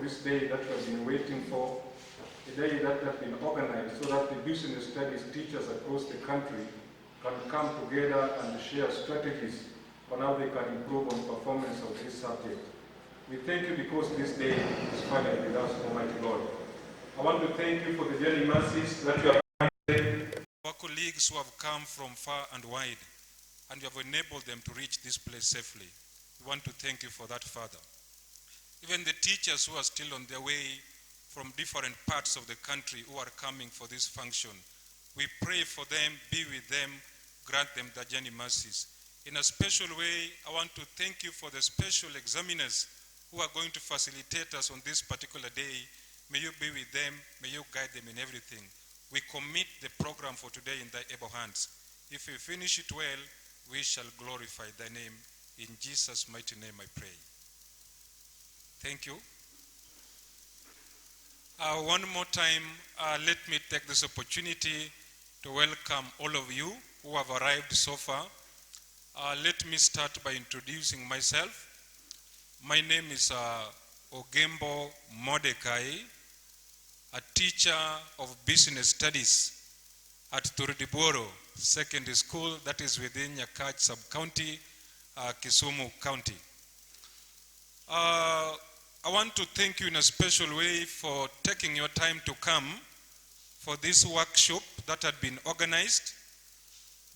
this day that we have been waiting for, a day that has been organized so that the business studies teachers across the country can come together and share strategies on how they can improve on performance of this subject. We thank you because this day is finally with us, Almighty God. I want to thank you for the daily mercies that you have granted our colleagues who have come from far and wide, and you have enabled them to reach this place safely. We want to thank you for that, Father. Even the teachers who are still on their way from different parts of the country who are coming for this function, we pray for them, be with them, grant them the journey mercies. In a special way, I want to thank you for the special examiners who are going to facilitate us on this particular day. May you be with them, may you guide them in everything. We commit the program for today in thy able hands. If we finish it well, we shall glorify thy name. In Jesus' mighty name I pray. Thank you. One more time, let me take this opportunity to welcome all of you who have arrived so far. Let me start by introducing myself. My name is Ogembo Mordecai, a teacher of business studies at Turudiboro Secondary School, that is within Nyakach Sub-County, Kisumu County. I want to thank you in a special way for taking your time to come for this workshop that had been organized.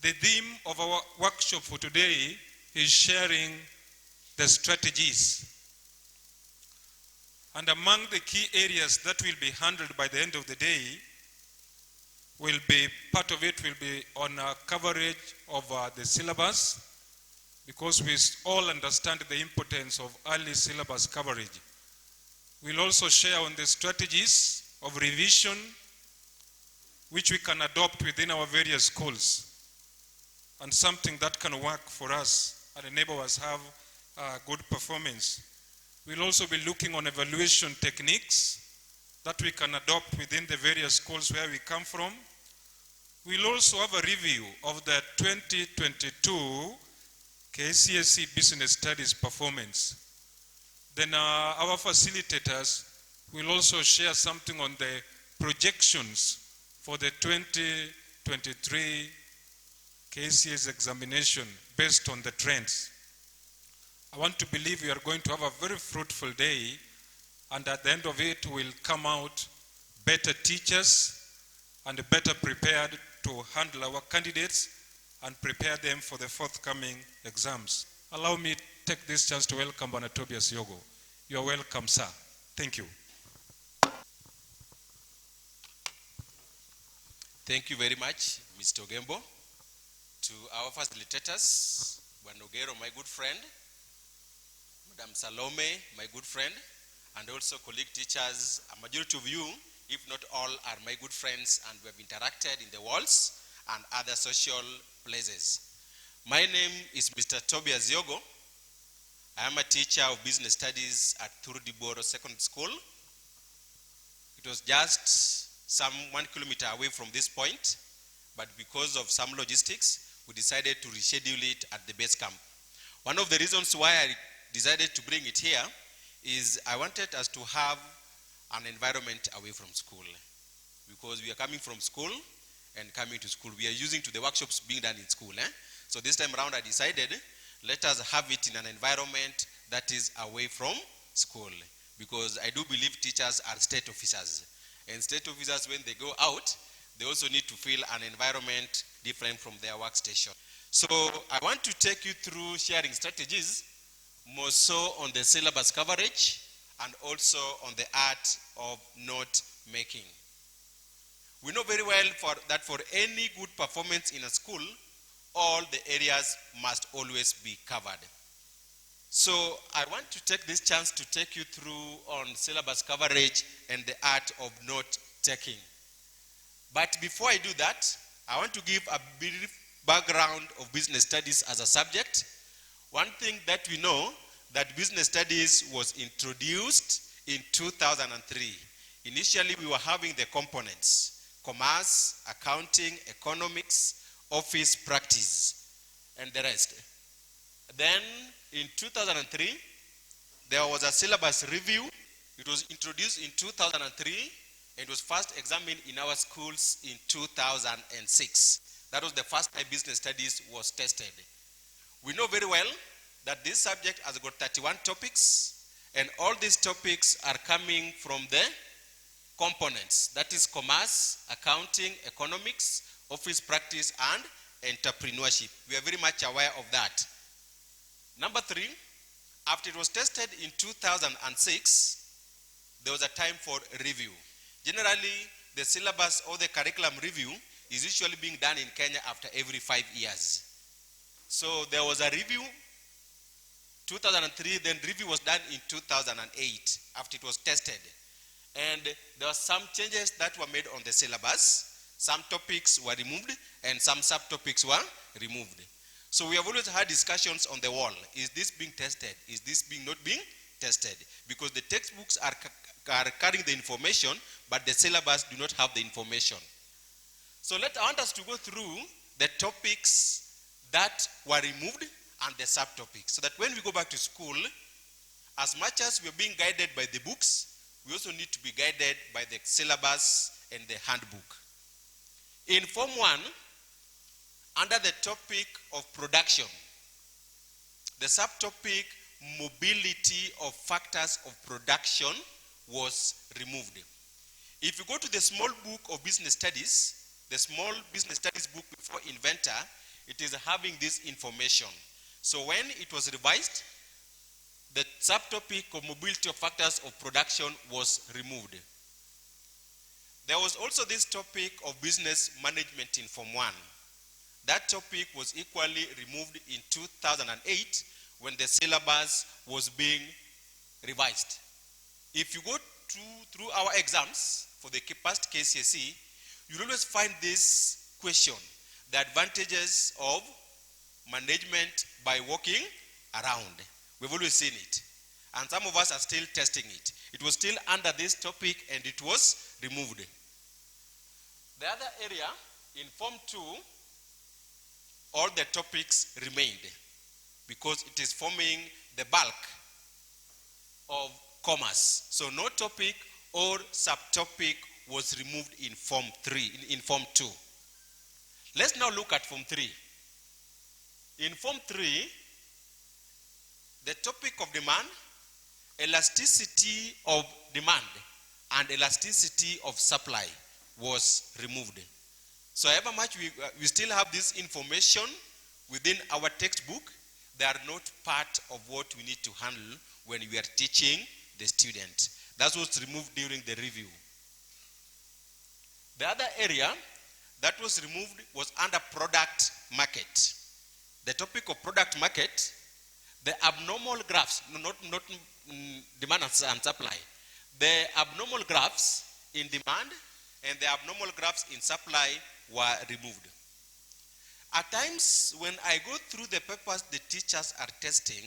The theme of our workshop for today is sharing the strategies. And among the key areas that will be handled by the end of the day, part of it will be on coverage of the syllabus, because we all understand the importance of early syllabus coverage. We'll also share on the strategies of revision, which we can adopt within our various schools, and something that can work for us and enable us have good performance. We'll also be looking on evaluation techniques that we can adopt within the various schools where we come from. We'll also have a review of the 2022 KCSE Business Studies performance. Then our facilitators will also share something on the projections for the 2023 KCSE examination based on the trends. I want to believe we are going to have a very fruitful day, and at the end of it we'll come out better teachers and better prepared to handle our candidates and prepare them for the forthcoming exams. Allow me to take this chance to welcome Bwana Tobias Yogo. You are welcome, sir. Thank you. Thank you very much, Mr. Ogembo. To our facilitators, Bwana my good friend, Madam Salome, my good friend, and also colleague teachers. A majority of you, if not all, are my good friends, and we have interacted in the walls and other social places. My name is Mr. Tobias Yogo. I am a teacher of business studies at Turudiboro Secondary School. It was just some 1 kilometer away from this point, but because of some logistics, we decided to reschedule it at the base camp. One of the reasons why I decided to bring it here is I wanted us to have an environment away from school, because we are coming from school and coming to school. We are using to the workshops being done in school. So this time around I decided, let us have it in an environment that is away from school, because I do believe teachers are state officers. And state officers, when they go out, they also need to feel an environment different from their workstation. So I want to take you through sharing strategies, more so on the syllabus coverage and also on the art of note making. We know very well that for any good performance in a school, all the areas must always be covered. So I want to take this chance to take you through on syllabus coverage and the art of note taking. But before I do that, I want to give a brief background of business studies as a subject. One thing that we know, that business studies was introduced in 2003. Initially, we were having the components: commerce, accounting, economics, office practice, and the rest. Then in 2003, there was a syllabus review. It was introduced in 2003 and was first examined in our schools in 2006. That was the first time business studies was tested. We know very well that this subject has got 31 topics, and all these topics are coming from the components. That is commerce, accounting, economics, office practice, and entrepreneurship. We are very much aware of that. Number 3, after it was tested in 2006, there was a time for review. Generally, the syllabus or the curriculum review is usually being done in Kenya after every 5 years. So there was a review, 2003, then review was done in 2008 after it was tested. And there were some changes that were made on the syllabus. Some topics were removed and some subtopics were removed. So we have always had discussions on the wall. Is this being tested? Is this not being tested? Because the textbooks are carrying the information, but the syllabus do not have the information. So I want us to go through the topics that were removed and the subtopics, so that when we go back to school, as much as we're being guided by the books, we also need to be guided by the syllabus and the handbook. In Form 1, under the topic of production, the subtopic mobility of factors of production was removed. If you go to the small book of business studies, the small business studies book before Inventor, it is having this information. So when it was revised, the subtopic of mobility of factors of production was removed. There was also this topic of business management in Form 1. That topic was equally removed in 2008 when the syllabus was being revised. If you go through our exams for the past KCSE, you'll always find this question: the advantages of management by walking around. We've always seen it. And some of us are still testing it. It was still under this topic and it was removed. The other area, in Form 2, all the topics remained because it is forming the bulk of commerce. So no topic or subtopic was removed in Form 3, in Form 2. Let's now look at Form 3. In Form 3, the topic of demand, elasticity of demand, and elasticity of supply was removed. So however much we still have this information within our textbook, they are not part of what we need to handle when we are teaching the student. That was removed during the review. The other area that was removed was under product market. The topic of product market, the abnormal graphs, not demand and supply. The abnormal graphs in demand and the abnormal graphs in supply were removed. At times, when I go through the papers the teachers are testing,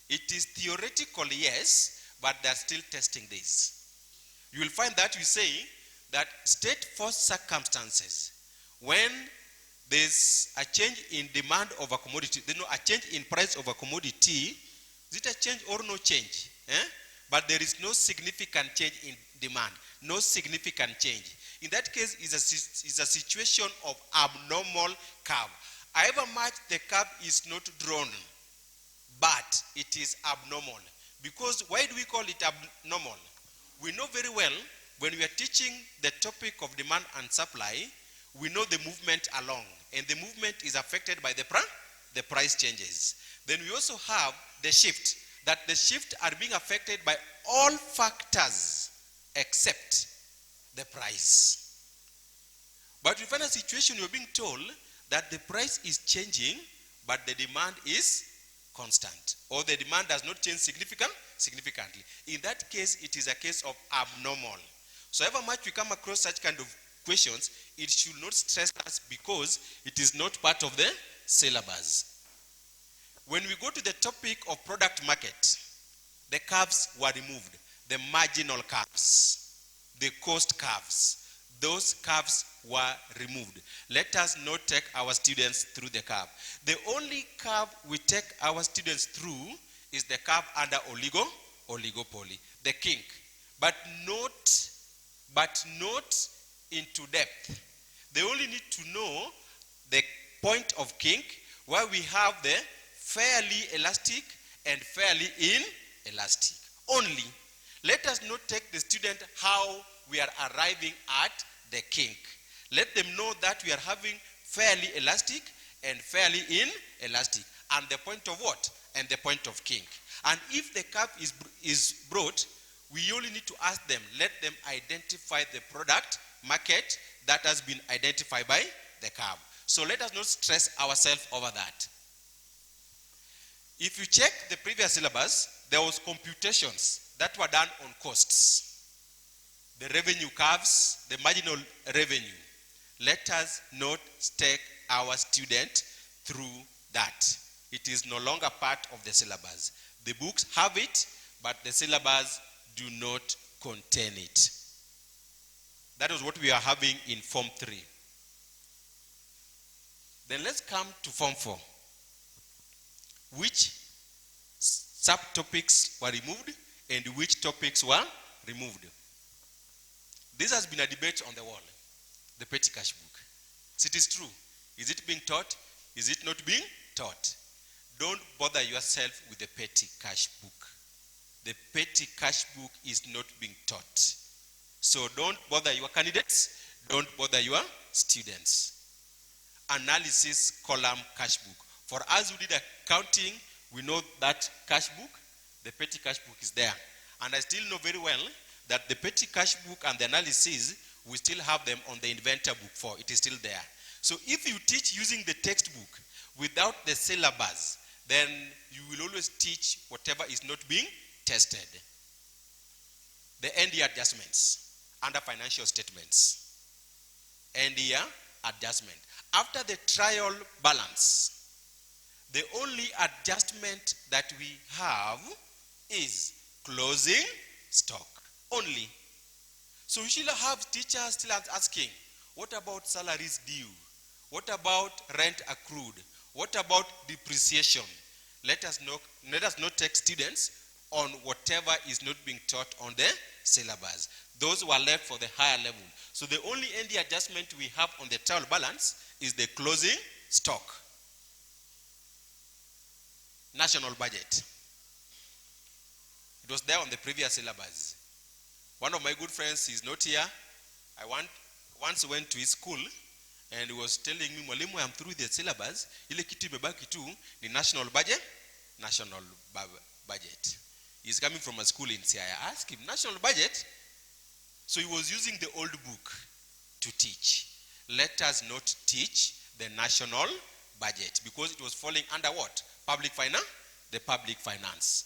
it is theoretical, yes, but they're still testing this. You will find that we say that state force circumstances, when there's a change in demand of a commodity, a change in price of a commodity, is it a change or no change? But there is no significant change in demand, no significant change. In that case, is a situation of abnormal curve. However much the curve is not drawn, but it is abnormal. Because why do we call it abnormal? We know very well when we are teaching the topic of demand and supply, we know the movement along, and the movement is affected by the price changes. Then we also have the shift, that the shift are being affected by all factors except the price. But you find a situation you're being told that the price is changing, but the demand is constant, or the demand does not change significantly. In that case, it is a case of abnormal. So however much we come across such kind of questions, it should not stress us because it is not part of the syllabus. When we go to the topic of product market, the curves were removed. The marginal curves, the cost curves, those curves were removed. Let us not take our students through the curve. The only curve we take our students through is the curve under oligopoly, the kink, but not into depth. They only need to know the point of kink, where we have the fairly elastic and fairly inelastic. Only. Let us not take the student how we are arriving at the kink. Let them know that we are having fairly elastic and fairly inelastic. And the point of what? And the point of kink. And if the curve is broad, we only need to ask them, let them identify the product market that has been identified by the curve. So let us not stress ourselves over that. If you check the previous syllabus, there was computations that were done on costs. The revenue curves, the marginal revenue. Let us not take our student through that. It is no longer part of the syllabus. The books have it, but the syllabus do not contain it. That is what we are having in Form 3. Then let's come to Form 4. Which subtopics were removed and which topics were removed? This has been a debate on the wall, the petty cash book. So it is true. Is it being taught? Is it not being taught? Don't bother yourself with the petty cash book. The petty cash book is not being taught. So don't bother your candidates. Don't bother your students. Analysis column cash book. For us who did accounting, we know that cash book, the petty cash book is there. And I still know very well that the petty cash book and the analysis, we still have them on the inventor book 4. It is still there. So if you teach using the textbook without the syllabus, then you will always teach whatever is not being tested. The end year adjustments under financial statements. End year adjustment. After the trial balance, the only adjustment that we have is closing stock. Only. So we should have teachers still asking, what about salaries due? What about rent accrued? What about depreciation? Let us not take students on whatever is not being taught on the syllabus. Those were left for the higher level. So the only end adjustment we have on the trial balance is the closing stock. National budget. It was there on the previous syllabus. One of my good friends is not here. Once went to his school and he was telling me, Mwalimu, I'm through the syllabus. Ile kitu imebaki tu ni national budget. He's coming from a school in CI. I asked him, national budget? So he was using the old book to teach. Let us not teach the national budget because it was falling under what? Public finance? The public finance.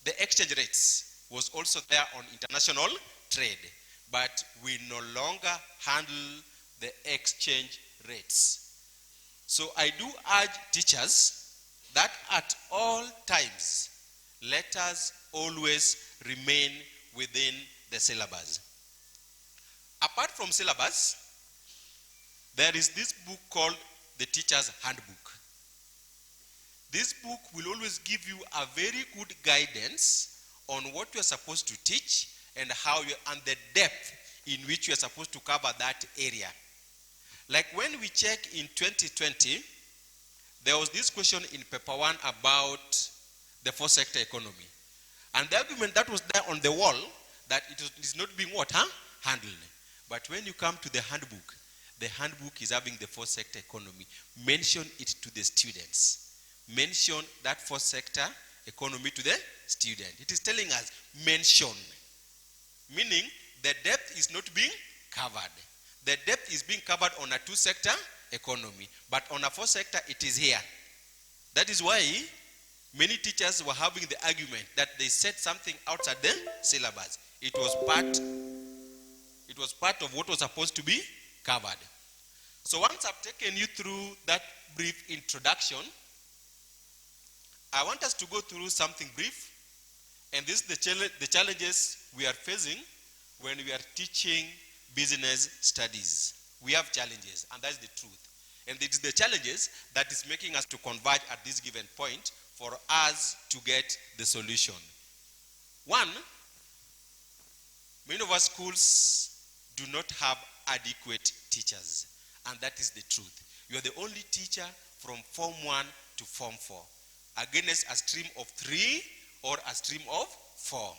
The exchange rates was also there on international trade, but we no longer handle the exchange rates. So I do urge teachers that at all times, let us always remain within the syllabus. Apart from syllabus, there is this book called the Teacher's Handbook. This book will always give you a very good guidance on what you are supposed to teach and and the depth in which you are supposed to cover that area. Like when we check in 2020, there was this question in paper 1 about the fourth sector economy. And the argument that was there on the wall that it is not being what? Handled. But when you come to the handbook is having the fourth sector economy. Mention it to the students. Mention that fourth sector economy to the student. It is telling us mention. Meaning the depth is not being covered. The depth is being covered on a two-sector economy. But on a fourth sector, it is here. That is why many teachers were having the argument that they said something outside the syllabus. It was part of what was supposed to be covered. So once I've taken you through that brief introduction, I want us to go through something brief. And this is the challenges we are facing when we are teaching business studies. We have challenges, and that's the truth. And it is the challenges that is making us to converge at this given point for us to get the solution. One, many of our schools do not have adequate teachers, and that is the truth. You are the only teacher from Form 1 to Form 4, against a stream of 3 or a stream of 4.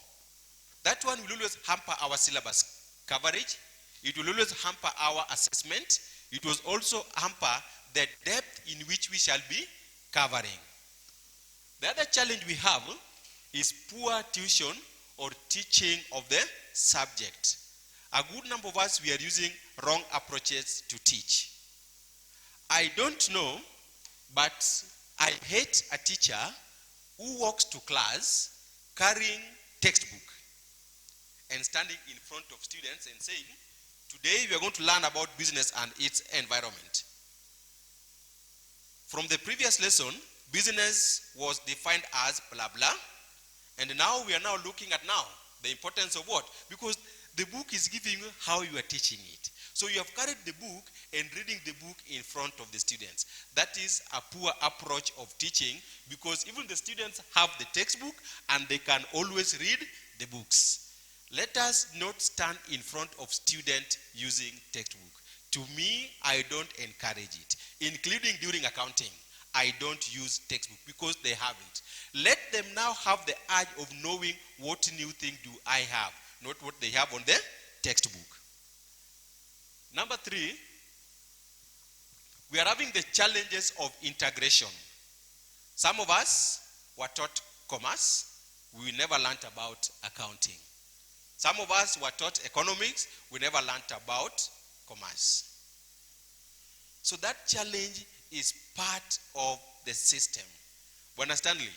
That one will always hamper our syllabus coverage. It will always hamper our assessment. It will also hamper the depth in which we shall be covering. The other challenge we have is poor tuition or teaching of the subject. A good number of us, we are using wrong approaches to teach. I don't know, but I hate a teacher who walks to class carrying textbook and standing in front of students and saying, today we are going to learn about business and its environment. From the previous lesson, business was defined as blah blah, and now we are now looking at the importance of what? Because the book is giving you how you are teaching it. So you have carried the book and reading the book in front of the students. That is a poor approach of teaching, because even the students have the textbook and they can always read the books. Let us not stand in front of students using textbook. To me, I don't encourage it. Including during accounting, I don't use textbook because they have it. Let them now have the urge of knowing what new thing do I have, not what they have on the textbook. Number 3, we are having the challenges of integration. Some of us were taught commerce, we never learned about accounting. Some of us were taught economics, we never learned about commerce. So that challenge is part of the system. Bwana Stanley,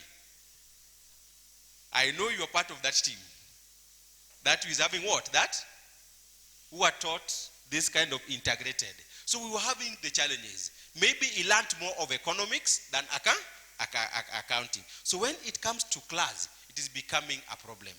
I know you are part of that team. That is having what? That? Who are taught this kind of integrated. So we were having the challenges. Maybe he learned more of economics than accounting. So when it comes to class, it is becoming a problem.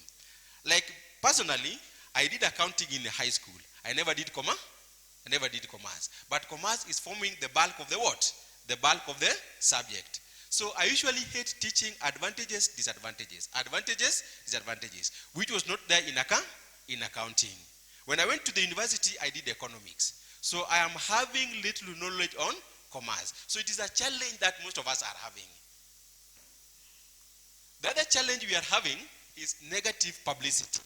Like personally, I did accounting in high school. I never did commerce. But commerce is forming the bulk of the what? The bulk of the subject. So I usually hate teaching advantages, disadvantages. Advantages, disadvantages. Which was not there in accounting. When I went to the university, I did economics. So I am having little knowledge on commerce. So it is a challenge that most of us are having. The other challenge we are having is negative publicity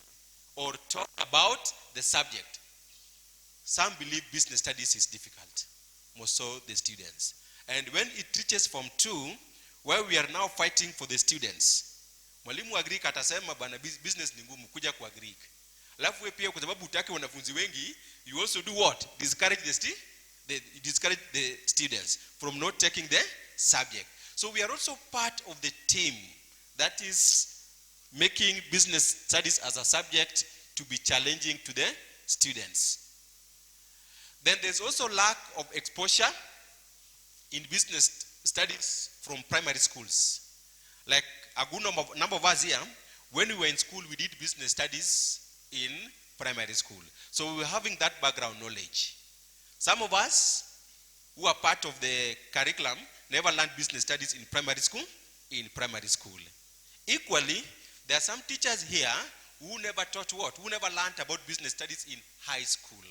or talk about the subject. Some believe business studies is difficult, more so the students. And when it reaches Form 2, where we are now fighting for the students, mwalimu wa Greek atasema bana business ni ngumu kuja kwa Greek. Alafu wewe pia kwa sababu utaki wanafunzi wengi, you also do what? Discourage the students from not taking the subject. So we are also part of the team that is making business studies as a subject to be challenging to the students. Then there's also lack of exposure in business studies from primary schools. Like a good number of us here, when we were in school, we did business studies in primary school. So we were having that background knowledge. Some of us who are part of the curriculum never learned business studies in primary school. Equally, there are some teachers here who never taught what? Who never learned about business studies in high school.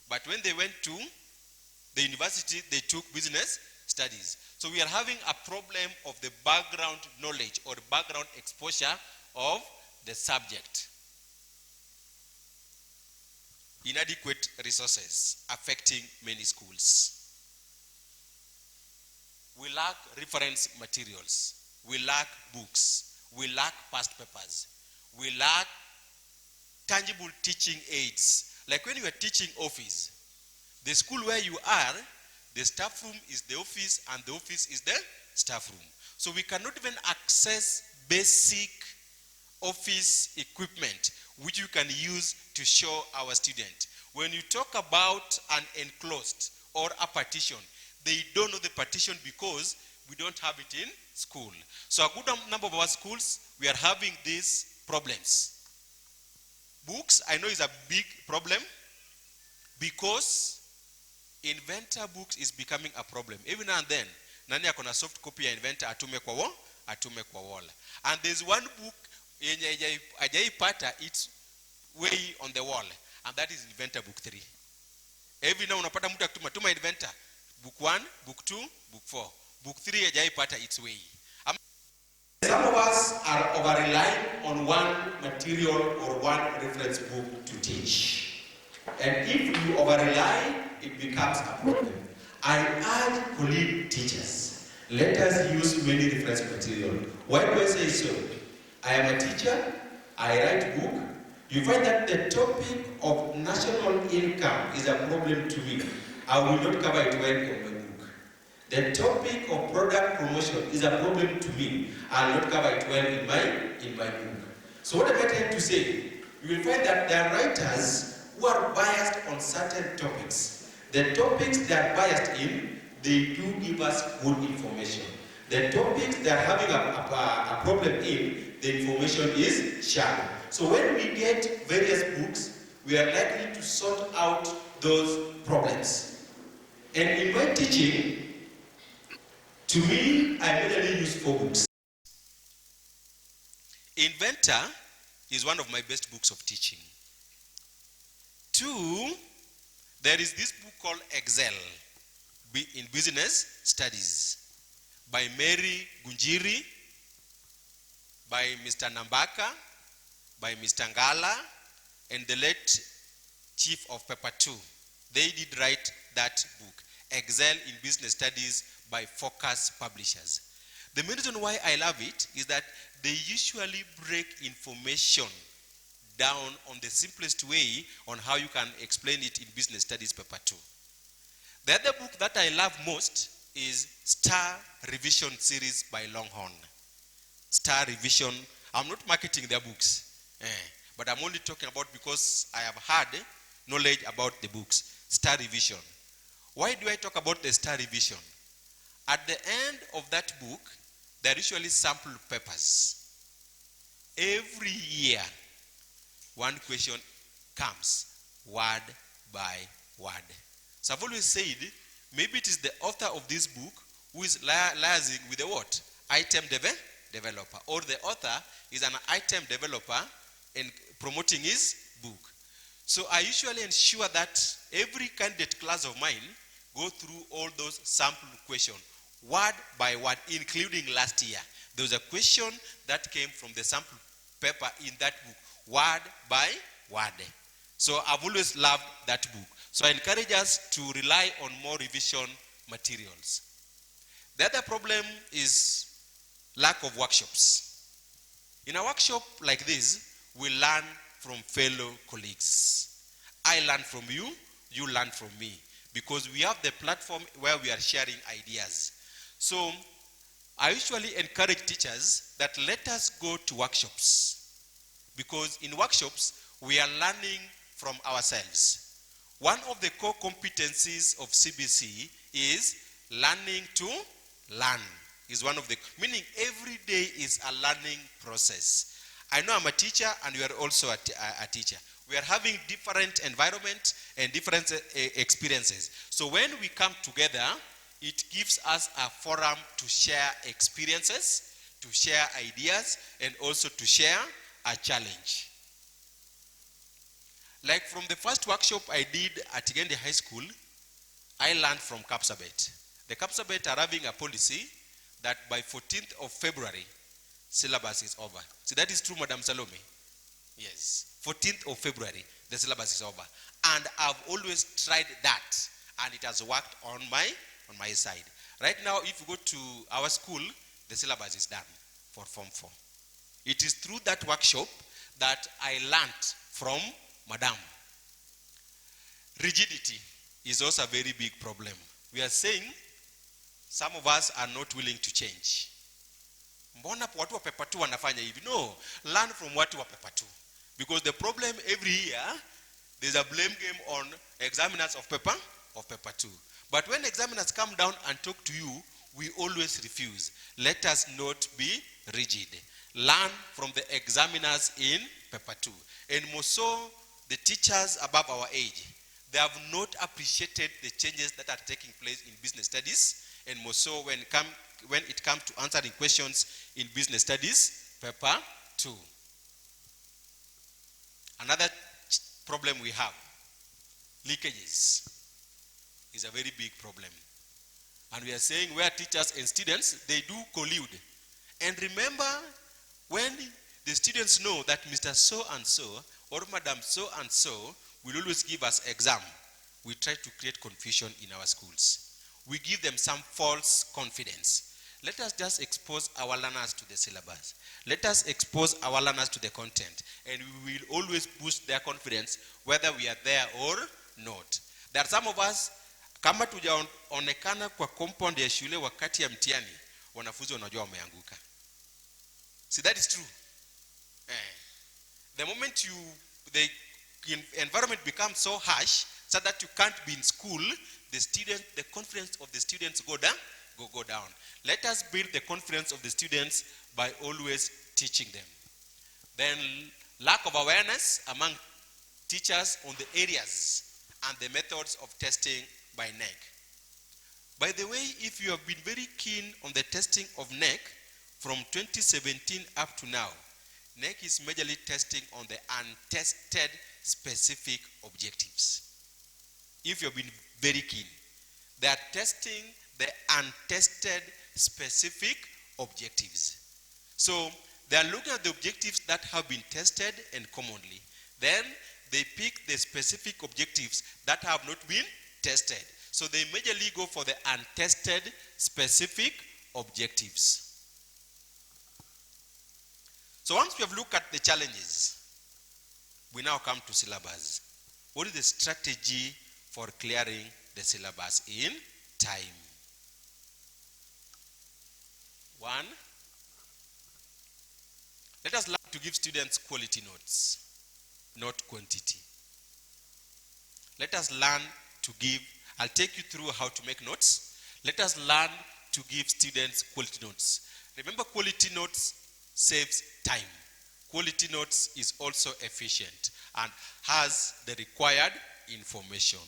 But when they went to the university, they took business studies. So we are having a problem of the background knowledge or background exposure of the subject. Inadequate resources affecting many schools. We lack reference materials. We lack books. We lack past papers. We lack tangible teaching aids. Like when you are teaching office, the school where you are, the staff room is the office and the office is the staff room. So we cannot even access basic office equipment which you can use to show our student. When you talk about an enclosed or a partition, they don't know the partition because we don't have it in school. So a good number of our schools, we are having these problems. Books, I know, is a big problem because inventor books is becoming a problem. Even now and then, nani akona soft copy ya inventor atume kwa wall. And there's one book yenye ajaipata, it's way on the wall, and that is inventor book 3. Every now unapata mtu akituma inventor book 1, book 2, book 4. Book 3 ajaipata, it's way. Some of us are over-relying on one material or one reference book to teach. And if you over-rely, it becomes a problem. I urge colleague teachers, let us use many reference material. Why do I say so? I am a teacher, I write book. You find that the topic of national income is a problem to me. I will not cover it well in my book. The topic of product promotion is a problem to me. I will not cover it well in my book. So what am I trying to say? You will find that there are writers who are biased on certain topics. The topics they are biased in, they do give us good information. The topics they are having a problem in, the information is shallow. So when we get various books, we are likely to sort out those problems. And in my teaching, to me, I mainly use 4 books. Inventor is one of my best books of teaching. 2, there is this book called Excel in Business Studies by Mary Gunjiri, by Mr. Nambaka, by Mr. Ngala, and the late chief of Paper 2. They did write that book, Excel in Business Studies by Focus Publishers. The main reason why I love it is that they usually break information down on the simplest way on how you can explain it in Business Studies Paper 2. The other book that I love most is Star Revision series by Longhorn. Star Revision, I'm not marketing their books, but I'm only talking about because I have had knowledge about the books. Star Revision. Why do I talk about the Star Revision? At the end of that book, there are usually sample papers. Every year, one question comes, word by word. So I've always said, maybe it is the author of this book who is liaising with the what? Item developer. Or the author is an item developer and promoting his book. So I usually ensure that every candidate class of mine go through all those sample questions, word by word, including last year. There was a question that came from the sample paper in that book, word by word. So I've always loved that book. So I encourage us to rely on more revision materials. The other problem is lack of workshops. In a workshop like this, we learn from fellow colleagues. I learn from you, you learn from me, because we have the platform where we are sharing ideas. So I usually encourage teachers that let us go to workshops, because in workshops we are learning from ourselves. One of the core competencies of CBC is learning to learn. Is one of the, meaning every day is a learning process. I know I'm a teacher and you are also a teacher. We are having different environment and different experiences. So when we come together, it gives us a forum to share experiences, to share ideas, and also to share a challenge. Like from the first workshop I did at Igende High School, I learned from Kapsabet. The Kapsabet are having a policy that by 14th of February, syllabus is over. So that is true, Madam Salome? Yes. 14th of February, the syllabus is over. And I've always tried that, and it has worked on my side. Right now, if you go to our school, the syllabus is done for Form 4. It is through that workshop that I learned from Madam. Rigidity is also a very big problem. We are saying some of us are not willing to change. Mbona watu wa paper 2 wanafanya hivi? No, learn from watu wa paper 2. Because the problem every year, there's a blame game on examiners of paper 2. But when examiners come down and talk to you, we always refuse. Let us not be rigid. Learn from the examiners in paper 2. And more so, the teachers above our age, they have not appreciated the changes that are taking place in business studies, and more so when it comes to answering questions in business studies, paper 2. Another problem we have, leakages, is a very big problem. And we are saying where teachers and students, they do collude. And remember, when the students know that Mr. So-and-so or Madam So-and-so will always give us exam, we try to create confusion in our schools. We give them some false confidence. Let us just expose our learners to the syllabus. Let us expose our learners to the content, and we will always boost their confidence whether we are there or not. There are some of us, kama tujaonekana kwa compound ya shule wakati ya mtihani, wanafunzi wanajua wameanguka. See, that is true. The moment the environment becomes so harsh so that you can't be in school, the confidence of the students go down. Let us build the confidence of the students by always teaching them. Then lack of awareness among teachers on the areas and the methods of testing by NEC. By the way, if you have been very keen on the testing of NEC from 2017 up to now, NEC is majorly testing on the untested specific objectives. If you have been very keen, they are testing the untested specific objectives. So they are looking at the objectives that have been tested and commonly. Then they pick the specific objectives that have not been tested. So they majorly go for the untested specific objectives. So once we have looked at the challenges, we now come to syllabus. What is the strategy for clearing the syllabus in time? 1, let us learn to give students quality notes, not quantity. Let us learn to give, I'll take you through how to make notes. Let us learn to give students quality notes. Remember, quality notes saves time. Quality notes is also efficient and has the required information.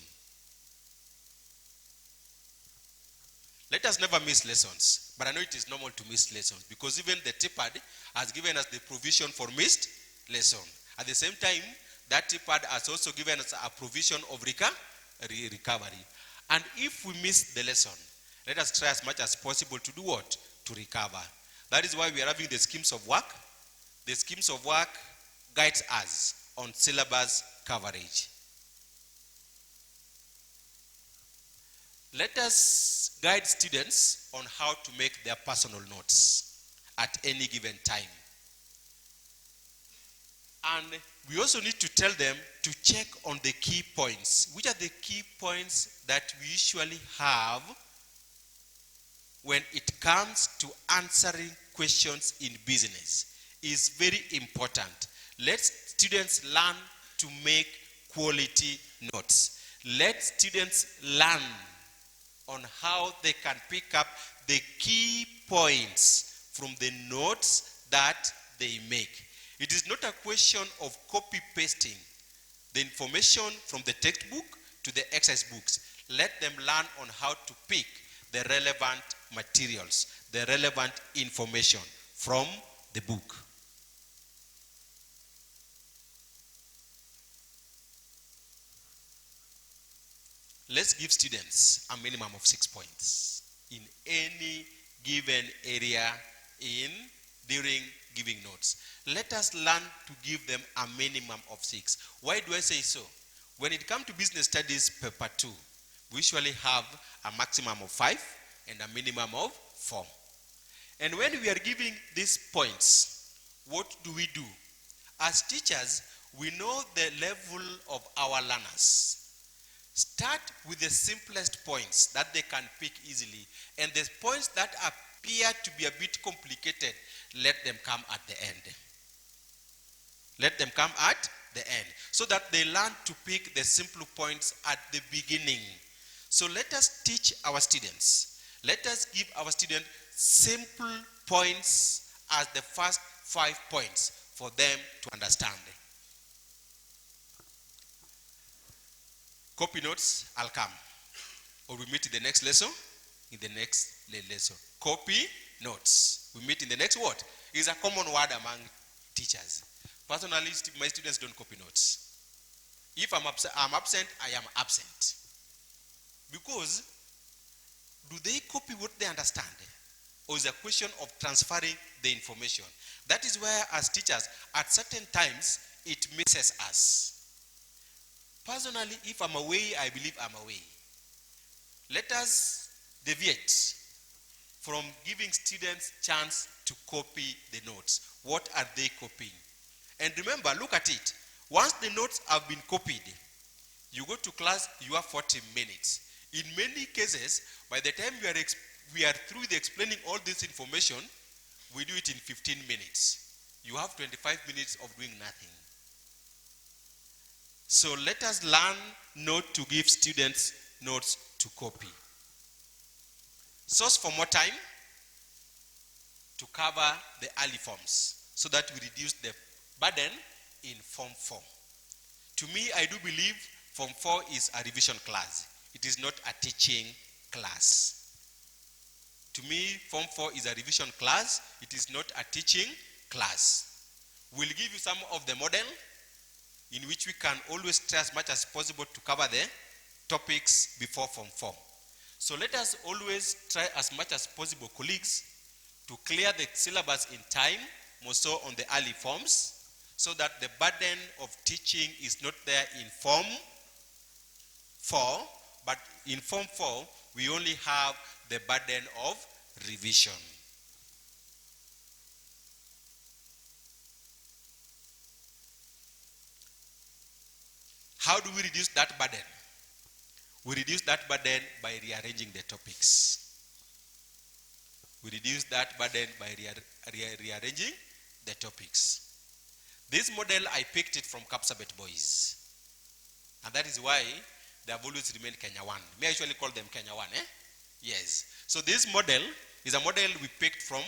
Let us never miss lessons, but I know it is normal to miss lessons because even the TPAD has given us the provision for missed lesson. At the same time, that TPAD has also given us a provision of recovery. And if we miss the lesson, let us try as much as possible to do what? To recover. That is why we are having the schemes of work. The schemes of work guides us on syllabus coverage. Let us guide students on how to make their personal notes at any given time. And we also need to tell them to check on the key points. Which are the key points that we usually have when it comes to answering questions in business? Is very important. Let students learn to make quality notes. Let students learn on how they can pick up the key points from the notes that they make. It is not a question of copy-pasting the information from the textbook to the exercise books. Let them learn on how to pick the relevant materials, the relevant information from the book. Let's give students a minimum of 6 points in any given area during giving notes. Let us learn to give them a minimum of 6. Why do I say so? When it comes to business studies paper 2, we usually have a maximum of 5 and a minimum of 4. And when we are giving these points, what do we do? As teachers, we know the level of our learners. Start with the simplest points that they can pick easily, and the points that appear to be a bit complicated, let them come at the end. Let them come at the end, so that they learn to pick the simple points at the beginning. So let us teach our students. Let us give our students simple points as the first 5 points for them to understand. Copy notes, I'll come. Or we meet in the next lesson. In the next lesson. Copy notes. We meet in the next what? It's a common word among teachers. Personally, my students don't copy notes. If I'm absent, I am absent. Because, do they copy what they understand? Or is it a question of transferring the information? That is where, as teachers, at certain times, it misses us. Personally, if I'm away, I believe I'm away. Let us deviate from giving students chance to copy the notes. What are they copying? And remember, look at it. Once the notes have been copied, you go to class, you have 40 minutes. In many cases, by the time we are through the explaining all this information, we do it in 15 minutes. You have 25 minutes of doing nothing. So let us learn not to give students notes to copy. Source for more time to cover the early forms so that we reduce the burden in Form 4. To me, I do believe Form 4 is a revision class. It is not a teaching class. To me, Form 4 is a revision class. It is not a teaching class. We'll give you some of the model in which we can always try as much as possible to cover the topics before Form 4. So let us always try as much as possible, colleagues, to clear the syllabus in time, more so on the early forms, so that the burden of teaching is not there in Form 4, but in Form 4, we only have the burden of revision. How do we reduce that burden? We reduce that burden by rearranging the topics. We reduce that burden by rearranging the topics. This model, I picked it from Kapsabet boys. And that is why they have always remained Kenya 1. May I usually call them Kenya 1, eh? Yes. So this model is a model we picked from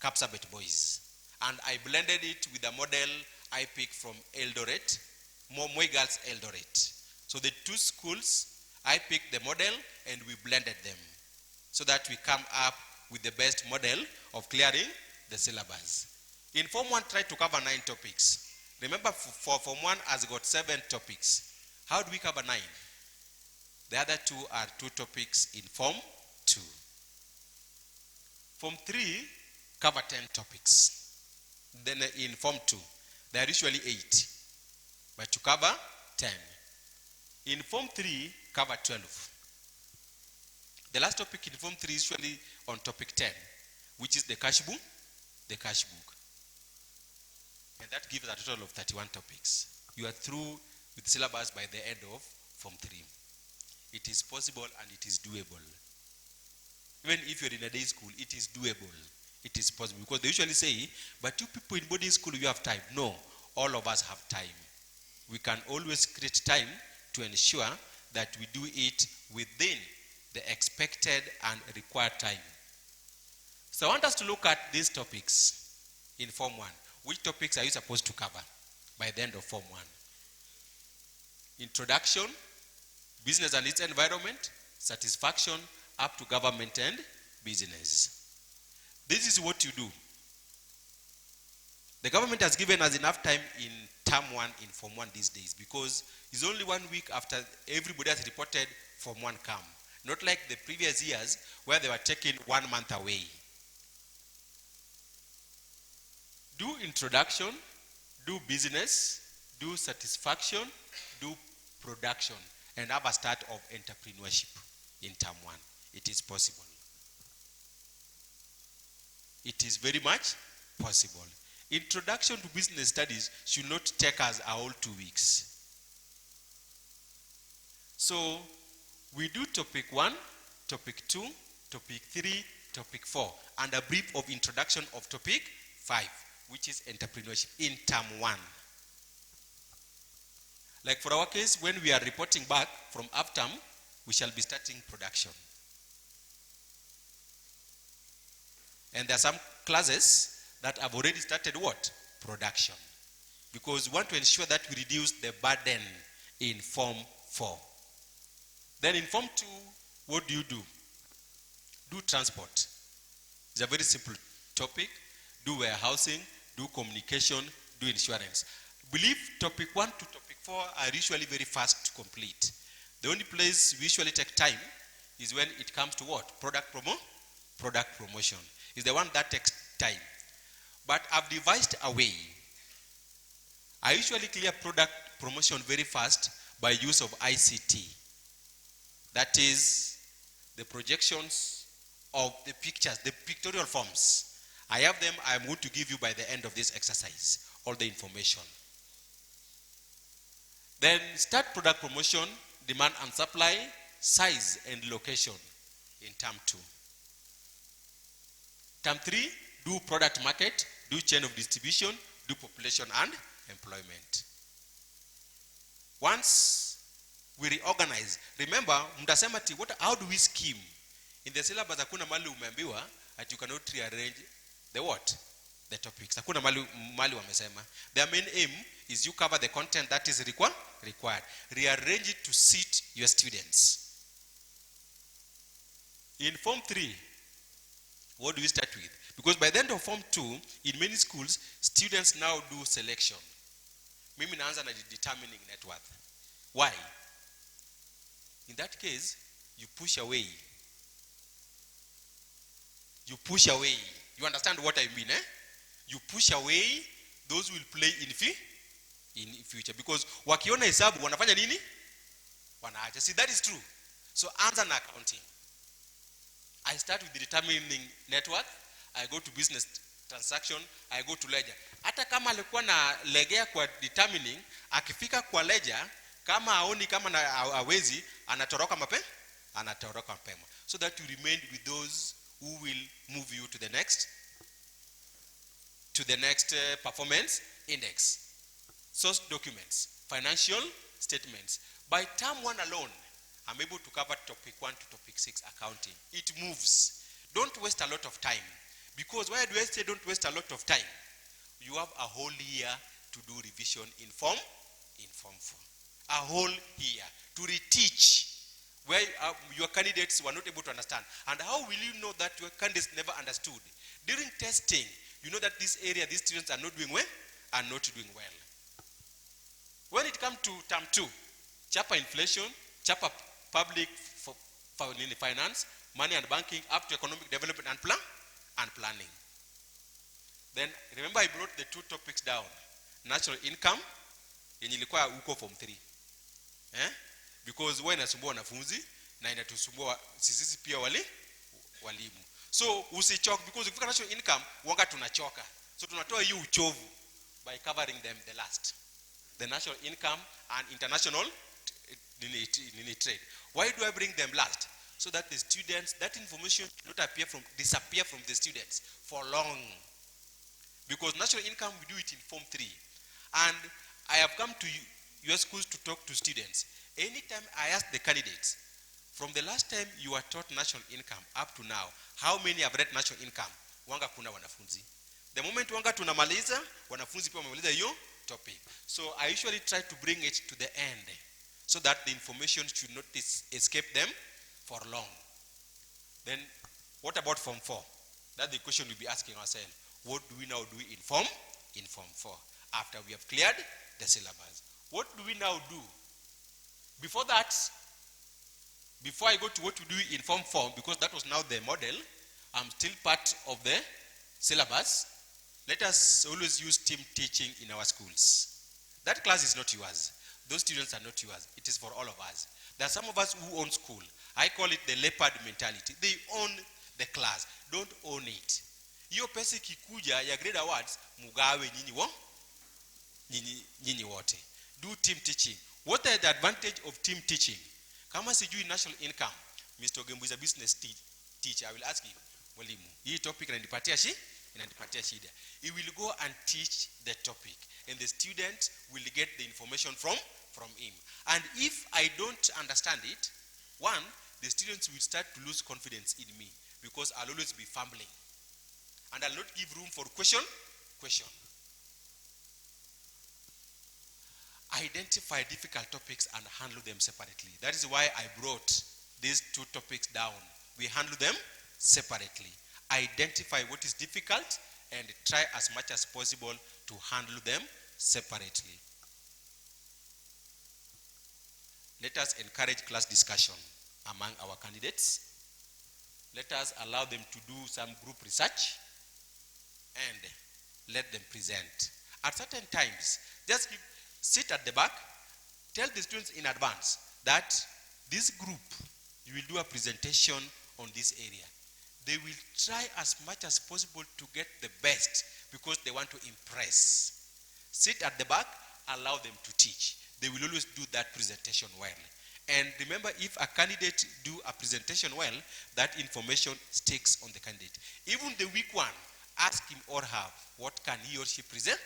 Kapsabet boys. And I blended it with a model I picked from Eldoret, Moi Girls Eldoret. So the two schools, I picked the model and we blended them so that we come up with the best model of clearing the syllabus. In Form 1, try to cover 9 topics. Remember, for Form 1 has got 7 topics. How do we cover 9? The other 2 are 2 topics in Form 2. Form 3, cover 10 topics. Then in Form 2, there are usually 8, but you cover 10. In Form 3, cover 12. The last topic in Form 3 is usually on topic 10, which is the cash book. And that gives a total of 31 topics. You are through with syllabus by the end of Form 3. It is possible and it is doable. Even if you're in a day school, it is doable. It is possible. Because they usually say, but you people in boarding school, you have time. No, all of us have time. We can always create time to ensure that we do it within the expected and required time. So I want us to look at these topics in Form 1. Which topics are you supposed to cover by the end of Form 1? Introduction, business and its environment, satisfaction, up to government and business. This is what you do. The government has given us enough time in term 1 in Form 1 these days, because it's only 1 week after everybody has reported Form 1 come. Not like the previous years where they were taking 1 month away. Do introduction, do business, do satisfaction, do production, and have a start of entrepreneurship in term 1. It is possible. It is very much possible. Introduction to business studies should not take us a whole 2 weeks. So we do topic 1, topic 2, topic 3, topic 4, and a brief of introduction of topic 5, which is entrepreneurship in term 1. Like for our case, when we are reporting back from half term, we shall be starting production. And there are some classes that have already started what? Production. Because we want to ensure that we reduce the burden in Form 4. Then in Form 2, what do? Do transport. It's a very simple topic. Do warehousing, do communication, do insurance. I believe topic 1 to topic 4 are usually very fast to complete. The only place we usually take time is when it comes to what? Product promotion. Is the one that takes time. But I've devised a way. I usually clear product promotion very fast by use of ICT. That is the projections of the pictures, the pictorial forms. I have them. I'm going to give you by the end of this exercise all the information. Then start product promotion, demand and supply, size and location in term 2. Term 3, do product market, do chain of distribution, do population and employment. Once we reorganize, remember, mtasema how do we scheme? In the syllabus, hakuna mali umeambiwa that you cannot rearrange the what? The topics. Hakuna mali wamesema. Their main aim is you cover the content that is required. Rearrange it to suit your students. In Form 3, what do we start with? Because by the end of Form 2, in many schools, students now do selection. Mimi naanza na determining net worth. Why? In that case, you push away. You understand what I mean, eh? You push away those who will play in future. Because wakiona hesabu, wanafanya nini? Wanaacha. See, that is true. So, answer na accounting. I start with determining net worth. I go to business transaction. I go to ledger. Hata kama alikuwa na legea kwa determining, akifika kwa ledger, kama aoni kama na hawezi, anatoroka mapema. So that you remain with those who will move you to the next performance index. Source documents, financial statements. By term 1 alone, I'm able to cover topic 1 to topic 6 accounting. It moves. Don't waste a lot of time. Because why do I say don't waste a lot of time? You have a whole year to do revision in Form 4. A whole year to reteach where your candidates were not able to understand. And how will you know that your candidates never understood? During testing, you know that this area, these students are not doing well. When it comes to term 2, chapter inflation, chapter public finance, money and banking, up to economic development and planning. Then remember I brought the 2 topics down. National income yenye ilikuwa huko form 3. Because wewe inasumbua wanafunzi na inatusumbua sisi pia walimu. So usichoke, because ukifika national income wanga tunachoka. So tunatoa hiyo uchovu by covering them the last. The national income and international trade. Why do I bring them last? So that the students, that information should not disappear from the students for long. Because national income, we do it in form 3. And I have come to your schools to talk to students. Anytime I ask the candidates, from the last time you were taught national income up to now, how many have read national income? Wanga kuna wanafunzi. The moment wanga tunamaliza, wanafunzi pia wamemaliza hiyo topic. So I usually try to bring it to the end, so that the information should not escape them for long. Then, what about form 4? That's the question we'll be asking ourselves. What do we now do in form 4? After we have cleared the syllabus. What do we now do? Before that, before I go to what to do in form 4, because that was now the model, I'm still part of the syllabus. Let us always use team teaching in our schools. That class is not yours. Those students are not yours. It is for all of us. There are some of us who own school. I call it the leopard mentality. They own the class. Don't own it. Hiyo pesa kikuja ya grade awards, mugawe nyinyi wote. Do team teaching. What is the advantage of team teaching? Kama sijui national income, Mr. Ogembo is a business teacher. I will ask him, mwalimu, hii topic inanipatia shida. He will go and teach the topic, and the student will get the information from him. And if I don't understand it, one, the students will start to lose confidence in me, because I'll always be fumbling, and I'll not give room for question. Identify difficult topics and handle them separately. That is why I brought these 2 topics down. We handle them separately. Identify what is difficult and try as much as possible to handle them separately. Let us encourage class discussion among our candidates. Let us allow them to do some group research and let them present. At certain times, just sit at the back, tell the students in advance that this group, you will do a presentation on this area. They will try as much as possible to get the best, because they want to impress. Sit at the back, allow them to teach. They will always do that presentation well. And remember, if a candidate do a presentation well, that information sticks on the candidate. Even the weak one, ask him or her, what can he or she present?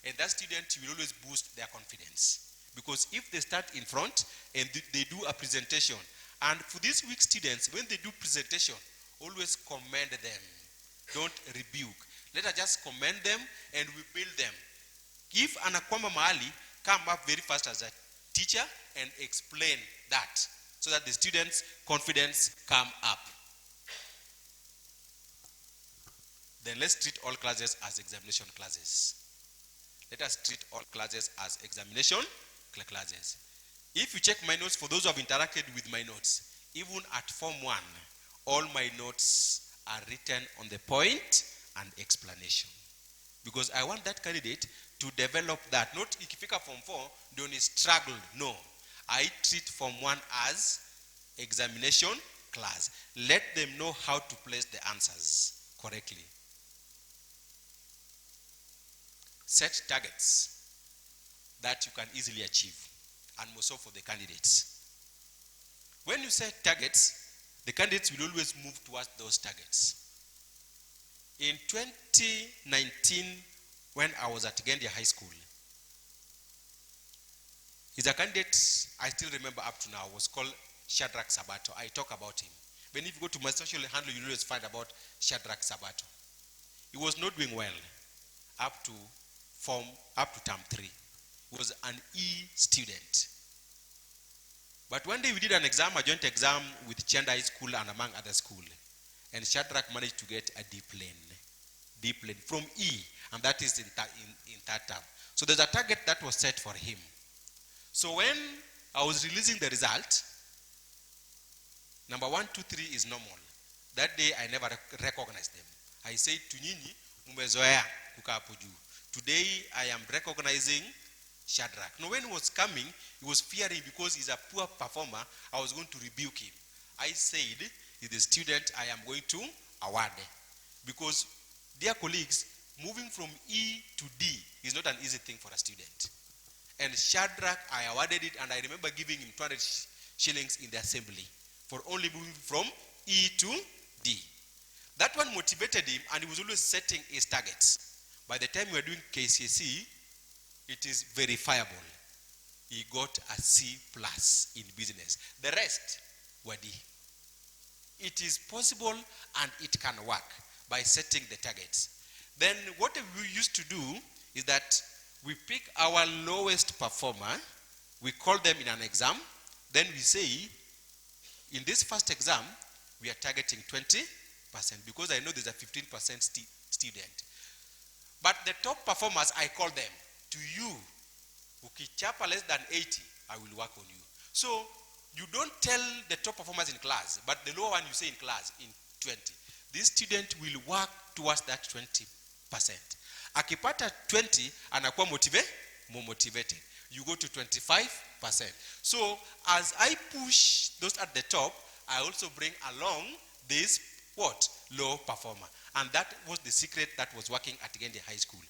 And that student will always boost their confidence. Because if they start in front and they do a presentation, and for these weak students, when they do presentation, always commend them. Don't rebuke. Let us just commend them and we build them. If anakwama mahali, come up very fast as a teacher and explain that, so that the students' confidence come up. Then let's treat all classes as examination classes. Let us treat all classes as examination classes. If you check my notes, for those who have interacted with my notes, even at Form 1, all my notes are written on the point and explanation. Because I want that candidate to develop that. Not ikifika Form 4, ndio ni struggled. No. I treat Form 1 as examination class. Let them know how to place the answers correctly. Set targets that you can easily achieve, and more so for the candidates. When you set targets, the candidates will always move towards those targets. In 2019, when I was at Gendia High School, he's a candidate I still remember up to now, was called Shadrach Sabato. I talk about him. When if you go to my social handle, you always find about Shadrach Sabato. He was not doing well up to term 3. He was an E student. But one day we did an exam, a joint exam with Chenda High School and among other schools. And Shadrach managed to get a D plane from E, and that is in third term. So there's a target that was set for him. So when I was releasing the result, number 1, 2, 3 is normal. That day I never recognized them. I said to Nini, mumezoea kukaa hapo juu. Today I am recognizing Shadrach. Now when he was coming, he was fearing because he's a poor performer, I was going to rebuke him. I said, is the student I am going to award. Because, dear colleagues, moving from E to D is not an easy thing for a student. And Shadrach, I awarded it, and I remember giving him 200 shillings in the assembly for only moving from E to D. That one motivated him, and he was always setting his targets. By the time we were doing KCSE, it is verifiable. He got a C plus in business. The rest were D. It is possible and it can work by setting the targets. Then what we used to do is that we pick our lowest performer, we call them in an exam, then we say, in this first exam, we are targeting 20%, because I know there's a 15% student. But the top performers, I call them, to you, ukichapa less than 80, I will work on you. So, you don't tell the top performers in class, but the lower one you say in class, in 20. This student will work towards that 20%. Akipata 20, anakuwa more motivated. You go to 25%. So, as I push those at the top, I also bring along this, what? Low performer. And that was the secret that was working at Gende High School.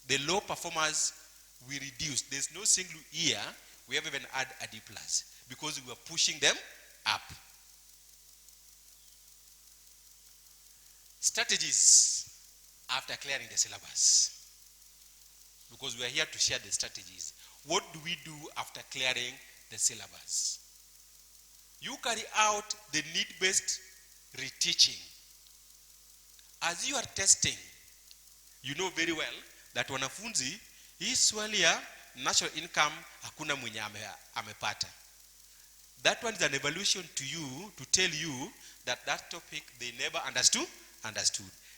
The low performers, we reduced. There's no single year we have even had a D+, because we were pushing them up. Strategies after clearing the syllabus. Because we are here to share the strategies. What do we do after clearing the syllabus? You carry out the need-based reteaching. As you are testing, you know very well that wanafunzi, hii swali ya national income hakuna mwenye amepata. That one is an evaluation to you, to tell you that that topic they never understood.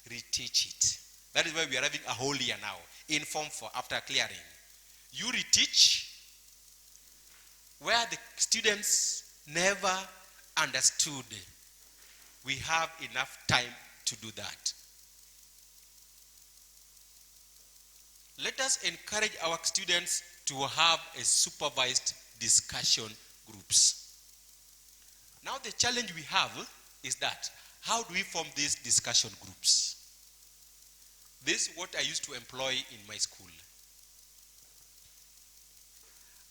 Reteach it. That is why we are having a whole year now, in Form 4, after clearing. You reteach where the students never understood. We have enough time to do that. Let us encourage our students to have a supervised discussion groups. Now the challenge we have is that, how do we form these discussion groups? This is what I used to employ in my school.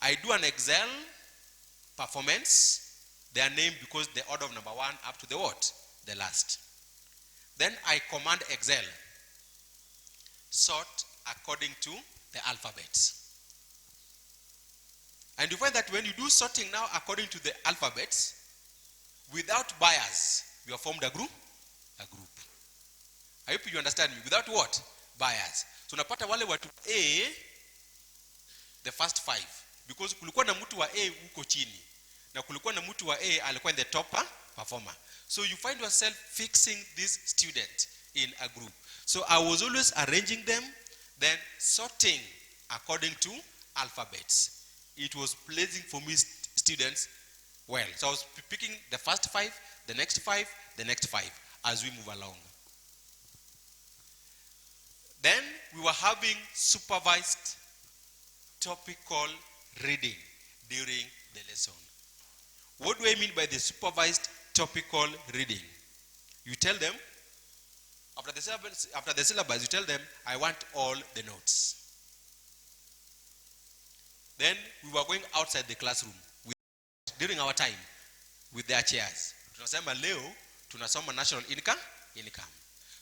I do an Excel performance. They are named because the order of number 1 up to the what? The last. Then I command Excel, sort according to the alphabets. And you find that when you do sorting now according to the alphabets, without bias, you have formed a group. I hope you understand me. Without what? Bias. So napata wale watu A, the first 5. Because kulikuwa na mtu wa A uko chini. Na kulikuwa na mtu wa A alikuwa in the top performer. So you find yourself fixing this student in a group. So I was always arranging them, then sorting according to alphabets. It was pleasing for me students well. So I was picking the first 5, the next 5, the next 5 as we move along. Then we were having supervised topical reading during the lesson. What do I mean by the supervised topical reading? You tell them, after the syllabus, you tell them, I want all the notes. Then we were going outside the classroom during our time with their chairs. Tunasema leo tunasoma national income.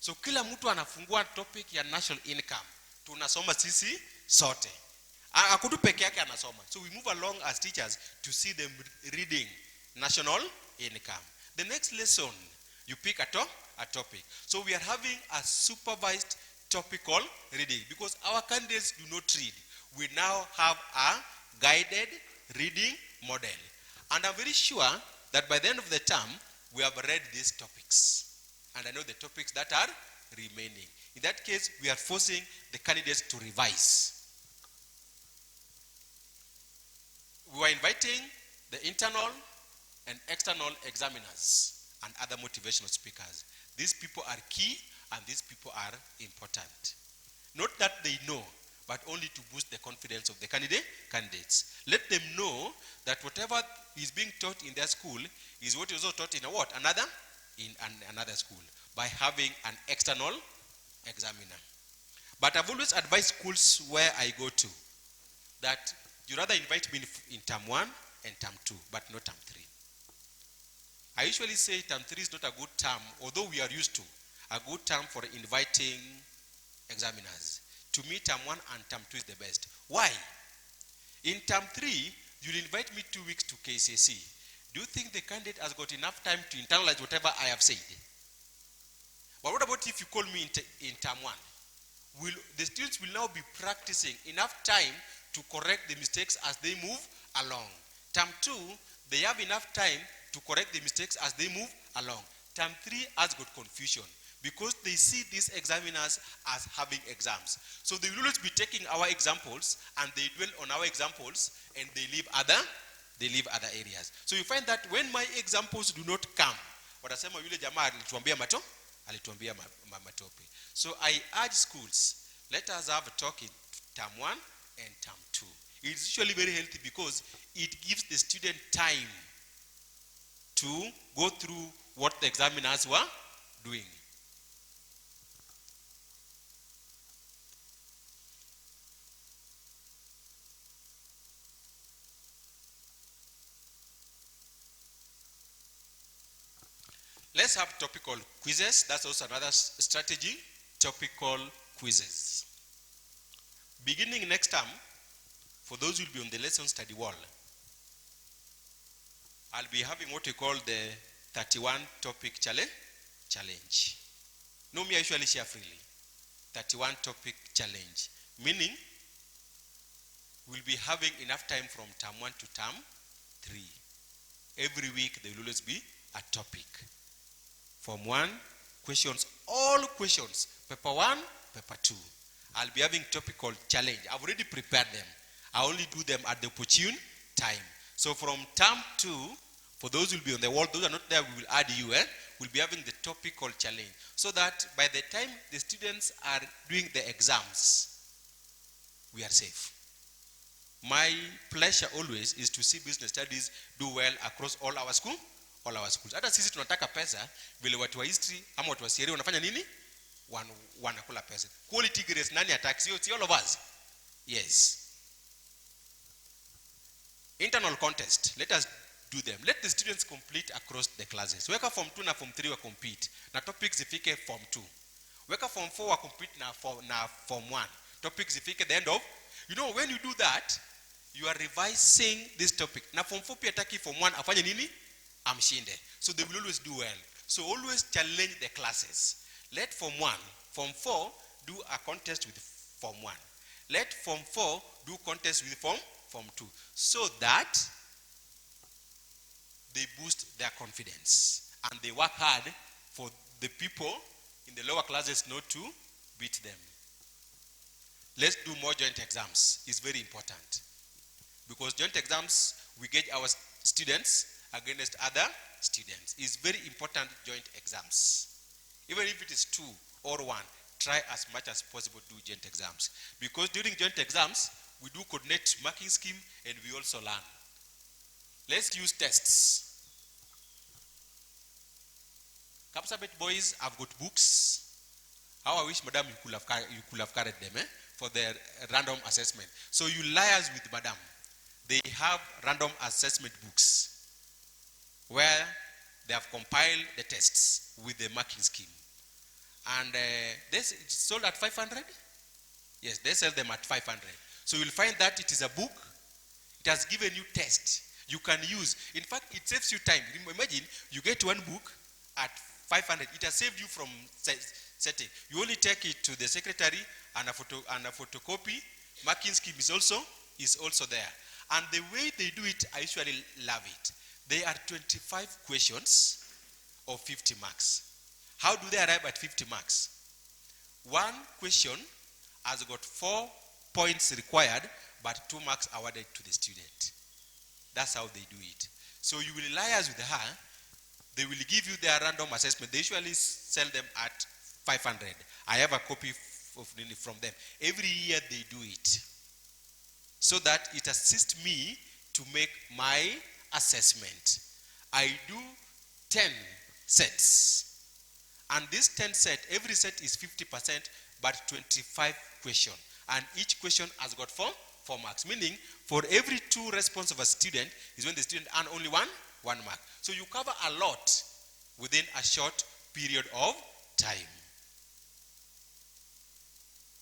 So kila mtu anafungua topic ya national income. Tunasoma sisi sote. Akutu peke yake anasoma. So we move along as teachers to see them reading national income. The next lesson, you pick a topic. So we are having a supervised topical reading because our candidates do not read. We now have a guided reading model. And I'm very sure that by the end of the term, we have read these topics. And I know the topics that are remaining. In that case, we are forcing the candidates to revise. We were inviting the internal and external examiners and other motivational speakers. These people are key, and these people are important. Not that they know, but only to boost the confidence of the candidates. Let them know that whatever is being taught in their school is what is also taught in another school by having an external examiner. But I've always advised schools where I go to that you rather invite me in term 1 and term 2, but not term 3. I usually say term 3 is not a good term, although we are used to a good term for inviting examiners. To me, term 1 and term 2 is the best. Why? In term 3, you'll invite me 2 weeks to KCSE. Do you think the candidate has got enough time to internalize whatever I have said? But what about if you call me in term 1? The students will now be practicing enough time to correct the mistakes as they move along. Term 2, they have enough time to correct the mistakes as they move along. Term 3 has got confusion because they see these examiners as having exams. So they will always be taking our examples and they dwell on our examples and they leave other areas. So you find that when my examples do not come, watasema yule jamaa alituambia matope. So I urge schools, let us have a talk in term 1 and term 2. It's usually very healthy because it gives the student time to go through what the examiners were doing. Let's have topical quizzes. That's also another strategy, topical quizzes. Beginning next term, for those who will be on the lesson study wall, I'll be having what we call the 31 topic challenge. No, me I usually share freely. 31 topic challenge, meaning we'll be having enough time from term 1 to term 3. Every week there will always be a topic. Form 1, questions, all questions, paper 1, paper 2. I'll be having topical challenge. I've already prepared them. I only do them at the opportune time. So from term 2, for those who will be on the wall, those who are not there, we will add you. We'll be having the topical challenge. So that by the time the students are doing the exams, we are safe. My pleasure always is to see business studies do well across all our schools. Hata sisi tunataka pesa, vile watu wa history ama watu wa sheria wanafanya nini? Wanakula pesa. Quality grades nani attacks? It's all of us. Yes. Internal contest. Let us do them. Let the students complete across the classes. Weka form 2 na form 3 wa compete. Na topics zifike form 2. Weka form 4 wa compete na form 1. Topics zifike the end of. You know, when you do that, you are revising this topic. Na form 4 pia taki form 1 afanye nini? Amshinde. So they will always do well. So always challenge the classes. Let form 1, form 4 do a contest with form 1. Let form 4 do contest with form 2. So that they boost their confidence. And they work hard for the people in the lower classes not to beat them. Let's do more joint exams. It's very important. Because joint exams, we gauge our students against other students. It's very important joint exams. Even if it is 2 or 1, try as much as possible to do joint exams. Because during joint exams, we do coordinate marking scheme and we also learn. Let's use tests. Kapsabet boys have got books. How I wish, madam, you could have carried them for the random assessment. So you liaise with madam. They have random assessment books where they have compiled the tests with the marking scheme. And it's sold at 500? Yes, they sell them at 500. So you'll find that it is a book. It has given you tests you can use. In fact, it saves you time. Imagine you get one book at 500. It has saved you from setting. You only take it to the secretary and a photocopy. Marking scheme is also there. And the way they do it, I usually love it. They are 25 questions of 50 marks. How do they arrive at 50 marks? One question has got 4 points required, but 2 marks awarded to the student. That's how they do it. So you will liaise with her. They will give you their random assessment. They usually sell them at 500. I have a copy from them. Every year they do it, so that it assists me to make my assessment. I do 10 sets. And this 10 set, every set is 50%, but 25 questions. And each question has got 4 marks. Meaning, for every 2 response of a student is when the student earn only one mark. So you cover a lot within a short period of time.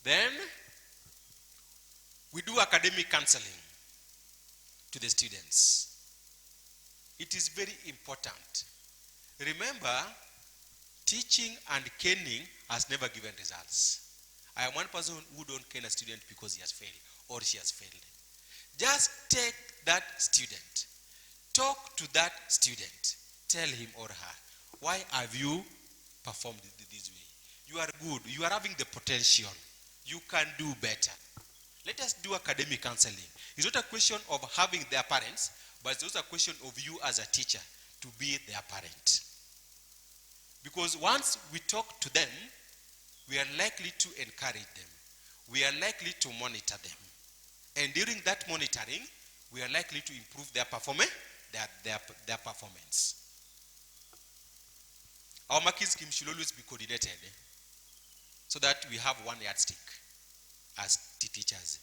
Then, we do academic counseling to the students. It is very important. Remember, teaching and caning has never given results. I am one person who don't cane a student because he has failed or she has failed. Just take that student, talk to that student, tell him or her, why have you performed this way? You are good, you are having the potential, you can do better. Let us do academic counseling. It's not a question of having their parents, but it's also a question of you as a teacher to be their parent. Because once we talk to them, we are likely to encourage them. We are likely to monitor them. And during that monitoring, we are likely to improve their performance. Their performance. Our marking scheme should always be coordinated, so that we have one yardstick as teachers.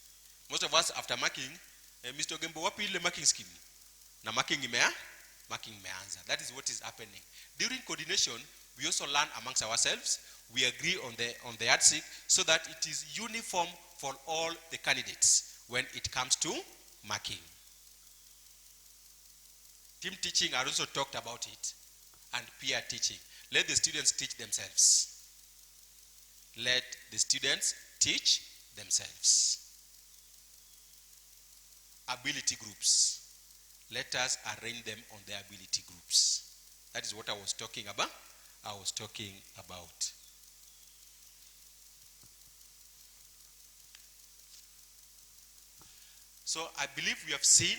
Most of us, after marking, Mr. Gembo, wapi ile marking scheme? Na marking imeanza. That is what is happening. During coordination, we also learn amongst ourselves. We agree on the yardstick, so that it is uniform for all the candidates when it comes to marking. Team teaching, I also talked about it, and peer teaching. Let the students teach themselves. Let the students teach themselves. Ability groups. Let us arrange them on their ability groups. That is what I was talking about. So I believe we have seen,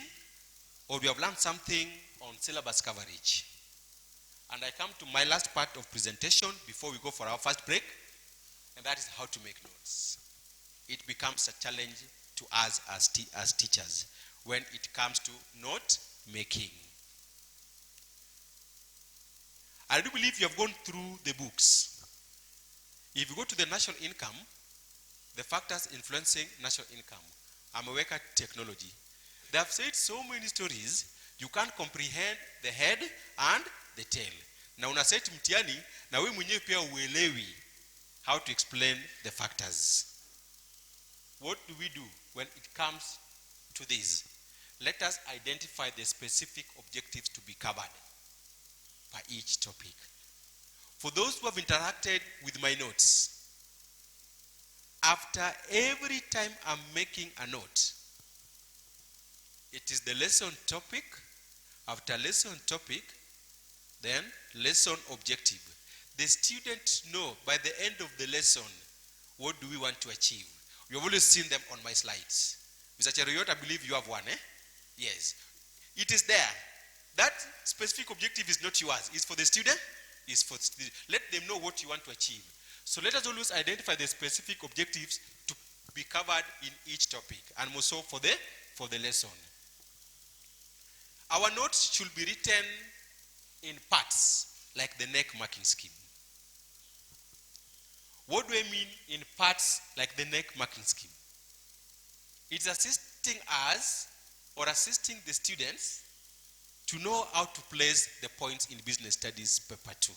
or we have learned something on syllabus coverage. And I come to my last part of presentation before we go for our first break, and that is how to make notes. It becomes a challenge to us as teachers when it comes to note making. I do believe you have gone through the books. If you go to the national income, the factors influencing national income, Ameweka technology. They have said so many stories, you can't comprehend the head and the tail. Na unaseti mtihani, na wewe mwenyewe pia uelewi how to explain the factors. What do we do when it comes to this? Let us identify the specific objectives to be covered by each topic. For those who have interacted with my notes, after every time I'm making a note, it is the lesson topic, after lesson topic, then lesson objective. The students know by the end of the lesson, what do we want to achieve? You have always seen them on my slides. Mr. Cheroyot, I believe you have one, eh? Yes. It is there. That specific objective is not yours. It's for the student. It's for the student. Let them know what you want to achieve. So let us always identify the specific objectives to be covered in each topic, and more so for the lesson. Our notes should be written in parts, like the neck marking scheme. What do I mean in parts like the neck marking scheme? It's assisting us or assisting the students to know how to place the points in business studies paper 2.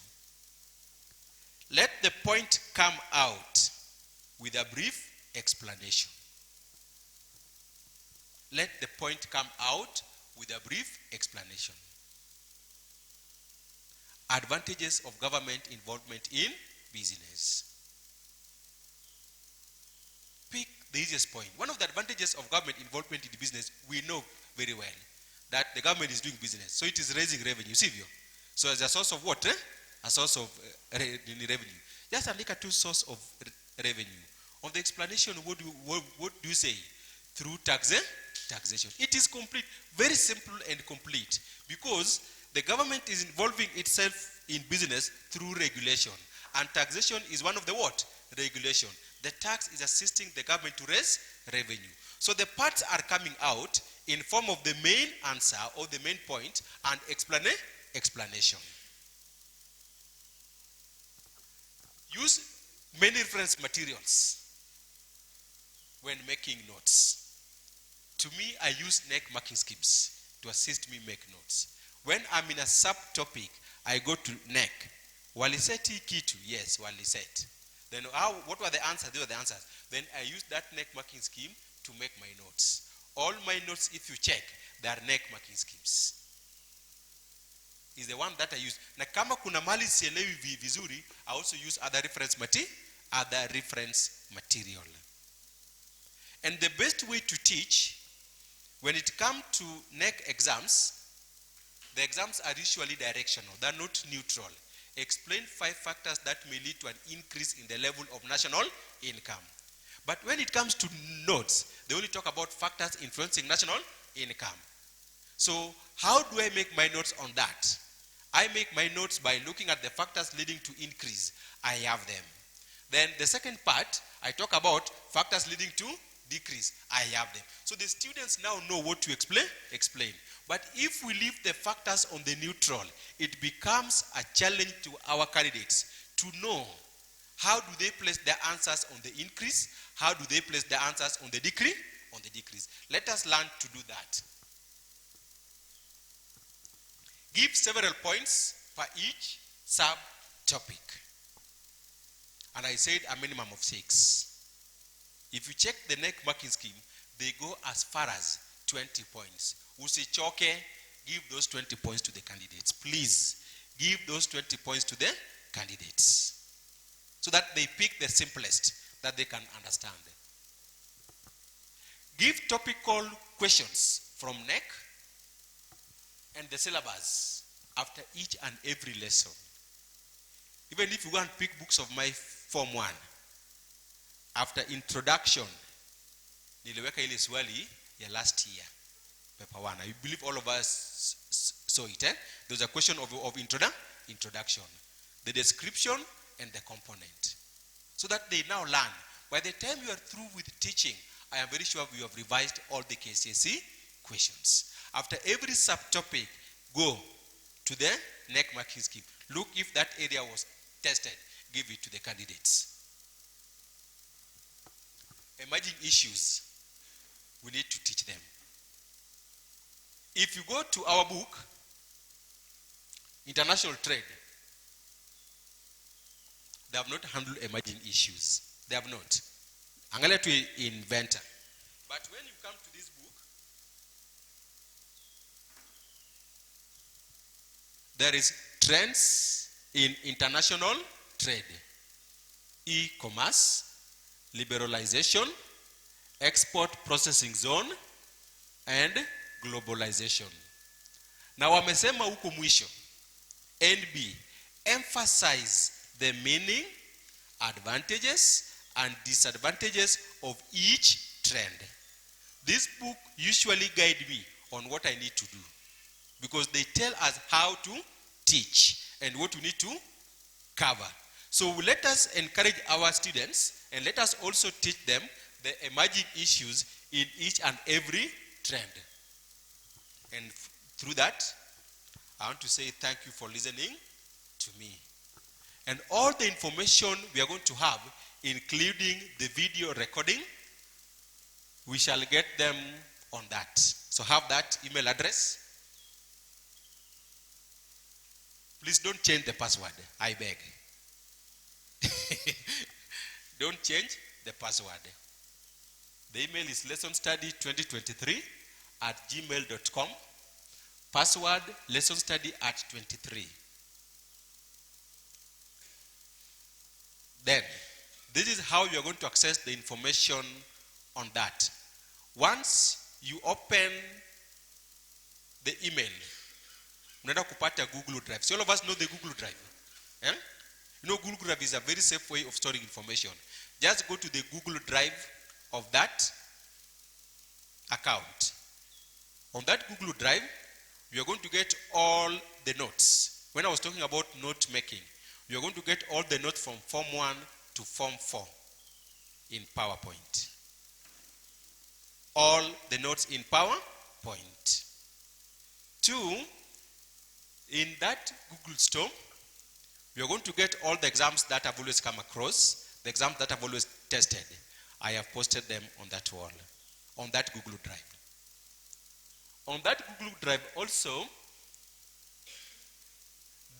Let the point come out with a brief explanation. Let the point come out with a brief explanation. Advantages of government involvement in business. Pick the easiest point. One of the advantages of government involvement in business, we know very well that the government is doing business. So it is raising revenue. Silvio. So as a source of what? A source of revenue. Just a 2 source of revenue. On the explanation, what do you say? Through taxation. It is complete, very simple and complete, because the government is involving itself in business through regulation. and taxation is one of the what? Regulation. The tax is assisting the government to raise revenue. So the parts are coming out in form of the main answer or the main point and explanation. Use many reference materials when making notes. To me, I use neck marking schemes to assist me make notes. When I'm in a subtopic, I go to neck. Waliseti kitu? Yes, waliset. Then what were the answers? These were the answers. Then I use that neck marking scheme to make my notes. All my notes, if you check, they are neck marking schemes. Is the one that I use. Na kama kuna mali sielewi vizuri, I also use other reference material. And the best way to teach, when it comes to neck exams, the exams are usually directional. They're not neutral. Explain 5 factors that may lead to an increase in the level of national income. But when it comes to notes, they only talk about factors influencing national income. So how do I make my notes on that? I make my notes by looking at the factors leading to increase. I have them. Then the second part, I talk about factors leading to decrease. I have them. So the students now know what to explain. But if we leave the factors on the neutral, it becomes a challenge to our candidates to know how do they place their answers on the increase, how do they place their answers on the decrease. Let us learn to do that. Give several points per each subtopic. And I said a minimum of 6. If you check the neck marking scheme, they go as far as 20 points. Usichoke, give those 20 points to the candidates. Please, give those 20 points to the candidates so that they pick the simplest that they can understand. Give topical questions from neck and the syllabus after each and every lesson. Even if you go and pick books of my Form 1, after introduction, niliweka ile swali ya last year, paper 1. I believe all of us saw it. There's a question of introduction, the description and the component. So that they now learn. By the time you are through with teaching, I am very sure you have revised all the KCSE questions. After every subtopic, go to the neck marking scheme. Look if that area was tested. Give it to the candidates. Emerging issues, we need to teach them. If you go to our book, International Trade, they have not handled emerging issues. They have not. Angalia to inventor. But when you come to this book, there is trends in international trade, e-commerce, liberalization, export processing zone, and globalization. Na wamesema huko mwisho, NB, emphasize the meaning, advantages, and disadvantages of each trend. This book usually guide me on what I need to do because they tell us how to teach and what we need to cover. So let us encourage our students and let us also teach them the emerging issues in each and every trend. And through that, I want to say thank you for listening to me. And all the information we are going to have, including the video recording, we shall get them on that. So have that email address. Please don't change the password, I beg. Don't change the password. The email is lessonstudy2023@gmail.com. Password lessonstudy@23. Then, this is how you are going to access the information on that. Once you open the email, unaenda kupata Google Drive. So all of us know the Google Drive. Eh? You know, Google Drive is a very safe way of storing information. Just go to the Google Drive of that account. On that Google Drive, you are going to get all the notes. When I was talking about note making, you're going to get all the notes from Form 1 to Form 4 in PowerPoint. All the notes in PowerPoint. 2, in that Google Store, you're going to get all the exams that I've always come across, the exams that I've always tested. I have posted them on that wall, on that Google Drive. On that Google Drive also,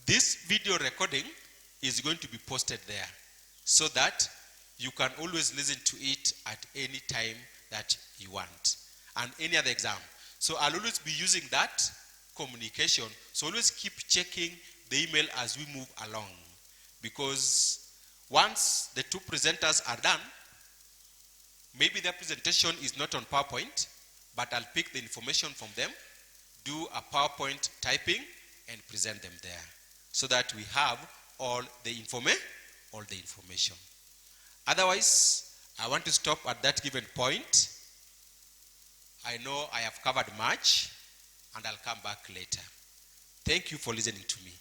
this video recording is going to be posted there so that you can always listen to it at any time that you want, and any other exam. So I'll always be using that communication. So always keep checking the email as we move along, because once the two presenters are done, maybe their presentation is not on PowerPoint, but I'll pick the information from them, do a PowerPoint typing, and present them there, so that we have all the information. Otherwise, I want to stop at that given point. I know I have covered much, and I'll come back later. Thank you for listening to me.